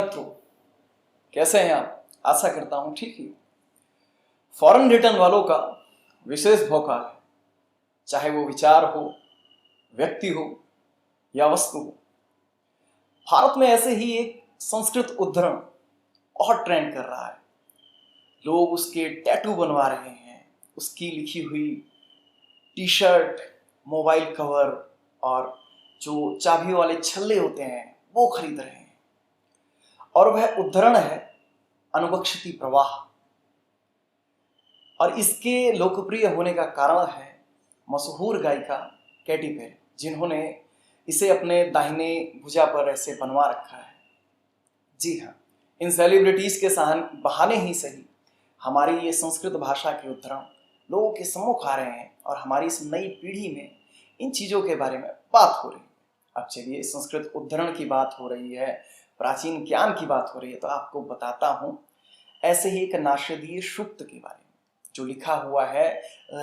मित्रों, कैसे हैं आप? आशा करता हूं ठीक ही। फॉरेन रिटर्न वालों का विशेष भौकाल है, चाहे वो विचार हो, व्यक्ति हो या वस्तु हो। भारत में ऐसे ही एक संस्कृत उद्धरण बहुत ट्रेंड कर रहा है। लोग उसके टैटू बनवा रहे हैं, उसकी लिखी हुई टी शर्ट, मोबाइल कवर और जो चाबी वाले छल्ले होते हैं वो खरीद रहे हैं। और वह उद्धरण है अनुबक्षति प्रवाह। और इसके लोकप्रिय होने का कारण है मशहूर गायिका कैटी पेरी, जिन्होंने इसे अपने दाहिने भुजा पर ऐसे बनवा रखा है। जी हाँ, इन सेलिब्रिटीज के बहाने ही सही हमारी ये संस्कृत भाषा के उद्धरण लोगों के सम्मुख आ रहे हैं और हमारी इस नई पीढ़ी में इन चीज़ों के बारे में बात हो रही है। अब चलिए, संस्कृत उद्धरण की बात हो रही है, प्राचीन ज्ञान की बात हो रही है, तो आपको बताता हूँ ऐसे ही एक नारदीय सूक्त के बारे में जो लिखा हुआ है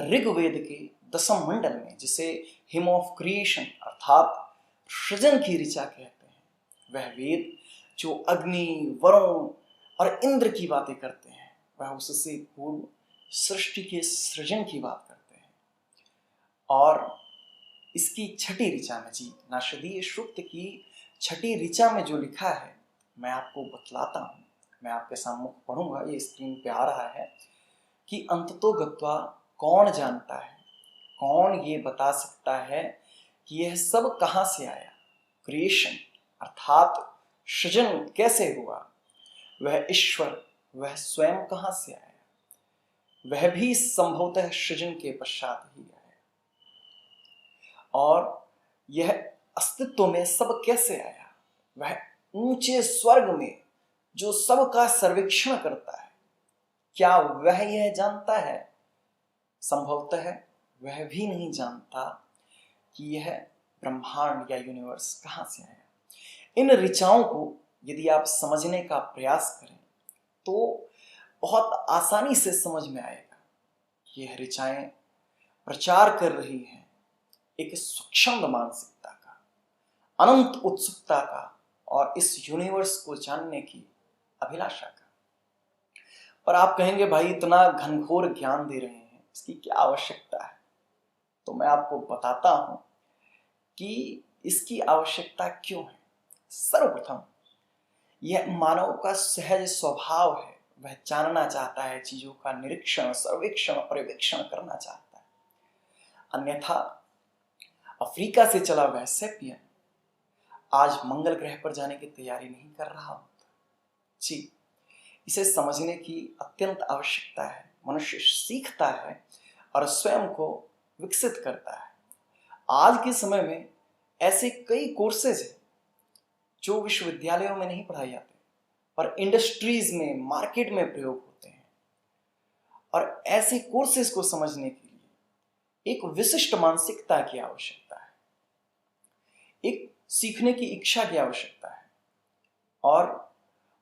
ऋग्वेद के 10वें मंडल में, जिसे हिम ऑफ क्रिएशन अर्थात सृजन की ऋचा कहते हैं। वह वेद जो अग्नि, वरुण और इंद्र की बातें करते हैं, वह उससे पूर्व सृष्टि के सृजन की बात करते हैं। और इसकी छठी ऋचा में, जी नारदीय सूक्त की छठी ऋचा में जो लिखा है, मैं आपको बतलाता हूँ। मैं आपके सामने पढ़ूंगा, ये स्क्रीन पे आ रहा है कि अंततो गत्वा कौन जानता है, कौन ये बता सकता है कि यह सब कहाँ से आया। क्रिएशन अर्थात सृजन कैसे हुआ, वह ईश्वर, वह स्वयं कहाँ से आया, वह भी संभवतः सृजन के पश्चात ही आया। और यह अस्तित्व में सब कैसे आया, वह ऊंचे स्वर्ग में जो सबका सर्वेक्षण करता है, क्या वह यह जानता है? संभवतः वह भी नहीं जानता कि यह ब्रह्मांड या यूनिवर्स कहाँ से आया। इन ऋचाओं को यदि आप समझने का प्रयास करें तो बहुत आसानी से समझ में आएगा कि यह ऋचाएं प्रचार कर रही हैं एक स्वच्छंद मानसिकता का, अनंत उत्सुकता का और इस यूनिवर्स को जानने की अभिलाषा का। पर आप कहेंगे, भाई इतना घनघोर ज्ञान दे रहे हैं, इसकी क्या आवश्यकता है? तो मैं आपको बताता हूं कि इसकी आवश्यकता क्यों है। सर्वप्रथम, यह मानव का सहज स्वभाव है, वह जानना चाहता है, चीजों का निरीक्षण, सर्वेक्षण, पर्यवेक्षण करना चाहता है। अन्यथा अफ्रीका से चला वह सेपियन आज मंगल ग्रह पर जाने की तैयारी नहीं कर रहा होता। जी, इसे समझने की अत्यंत आवश्यकता है। मनुष्य सीखता है और स्वयं को विकसित करता है। आज के समय में ऐसे कई कोर्सेज हैं जो विश्वविद्यालयों में नहीं पढ़ाए जाते, पर इंडस्ट्रीज में, मार्केट में प्रयोग होते हैं। और ऐसे कोर्सेज को समझने के लिए एक विशिष्ट मानसिकता की आवश्यकता है, एक सीखने की इच्छा की आवश्यकता है, और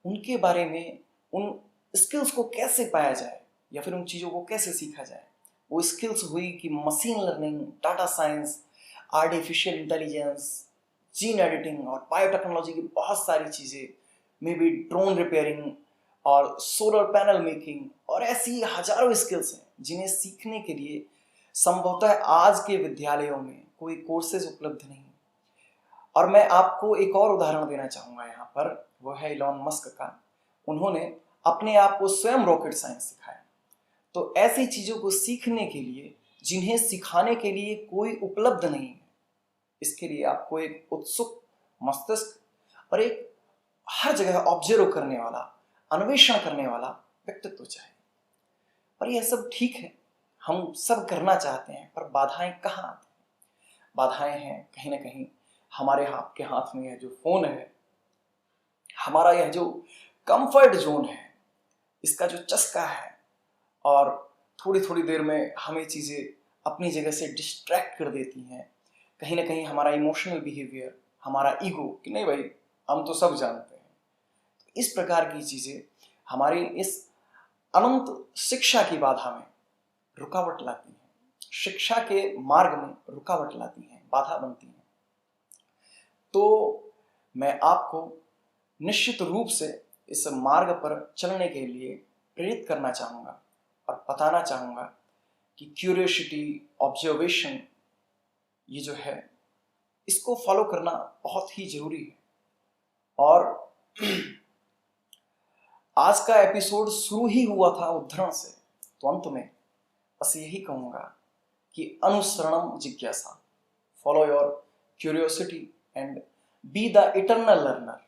उनके बारे में, उन स्किल्स को कैसे पाया जाए या फिर उन चीज़ों को कैसे सीखा जाए। वो स्किल्स हुई कि machine learning, data science, artificial intelligence, gene editing और बायोटेक्नोलॉजी की बहुत सारी चीज़ें, मे बी ड्रोन रिपेयरिंग और सोलर पैनल मेकिंग, और ऐसी हजारों स्किल्स हैं जिन्हें सीखने के लिए संभवतः आज के विद्यालयों में कोई कोर्सेज उपलब्ध नहीं। और मैं आपको एक और उदाहरण देना चाहूँगा यहाँ पर, वो है इलॉन मस्क का। उन्होंने अपने आप को स्वयं रॉकेट साइंस सिखाया। तो ऐसी चीज़ों को सीखने के लिए, जिन्हें सिखाने के लिए कोई उपलब्ध नहीं है, इसके लिए आपको एक उत्सुक मस्तिष्क और एक हर जगह ऑब्जर्व करने वाला, अन्वेषण करने वाला व्यक्तित्व चाहिए। पर यह सब ठीक है, हम सब करना चाहते हैं, पर बाधाएं कहाँ आती हैं? बाधाएं हैं कहीं ना कहीं हमारे आपके हाथ में यह जो फोन है, हमारा यह जो कंफर्ट जोन है, इसका जो चस्का है, और थोड़ी थोड़ी देर में हमें चीज़ें अपनी जगह से डिस्ट्रैक्ट कर देती हैं। कहीं ना कहीं हमारा इमोशनल बिहेवियर, हमारा ईगो कि नहीं भाई हम तो सब जानते हैं, इस प्रकार की चीज़ें हमारी इस अनंत शिक्षा की बाधा में रुकावट लाती हैं, शिक्षा के मार्ग में रुकावट लाती हैं, बाधा बनती हैं। तो मैं आपको निश्चित रूप से इस मार्ग पर चलने के लिए प्रेरित करना चाहूँगा और बताना चाहूँगा कि क्यूरियोसिटी, ऑब्जर्वेशन, ये जो है इसको फॉलो करना बहुत ही जरूरी है। और आज का एपिसोड शुरू ही हुआ था उद्धरण से, तो अंत में बस यही कहूँगा कि अनुसरणम जिज्ञासा, follow your curiosity and be the eternal learner.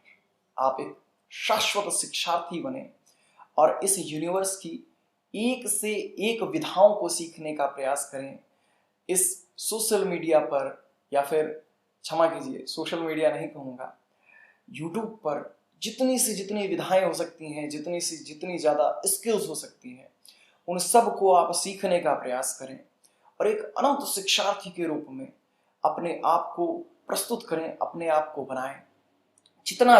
आप एक शाश्वत शिक्षार्थी बने और इस यूनिवर्स की एक से एक विधाओं को सीखने का प्रयास करें। इस सोशल मीडिया पर, या फिर क्षमा कीजिए सोशल मीडिया नहीं कहूँगा, यूट्यूब पर जितनी से जितनी विधाएं हो सकती हैं, जितनी से जितनी ज़्यादा स्किल्स हो सकती हैं, उन सब को आप सीखने का प्रयास करें और एक अनंत शिक्षार्थी के रूप में अपने आप को प्रस्तुत करें, अपने आप को बनाएं। जितना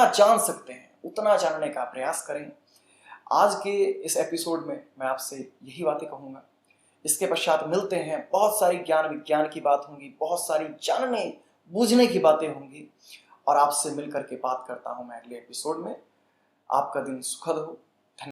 जान सकते हैं उतना जानने का प्रयास करें। आज के इस एपिसोड में मैं आपसे यही बातें कहूँगा। इसके पश्चात मिलते हैं, बहुत सारी ज्ञान विज्ञान की बात होंगी, बहुत सारी जानने बूझने की बातें होंगी और आपसे मिलकर के बात करता हूँ मैं अगले एपिसोड में। आपका दिन सुखद हो।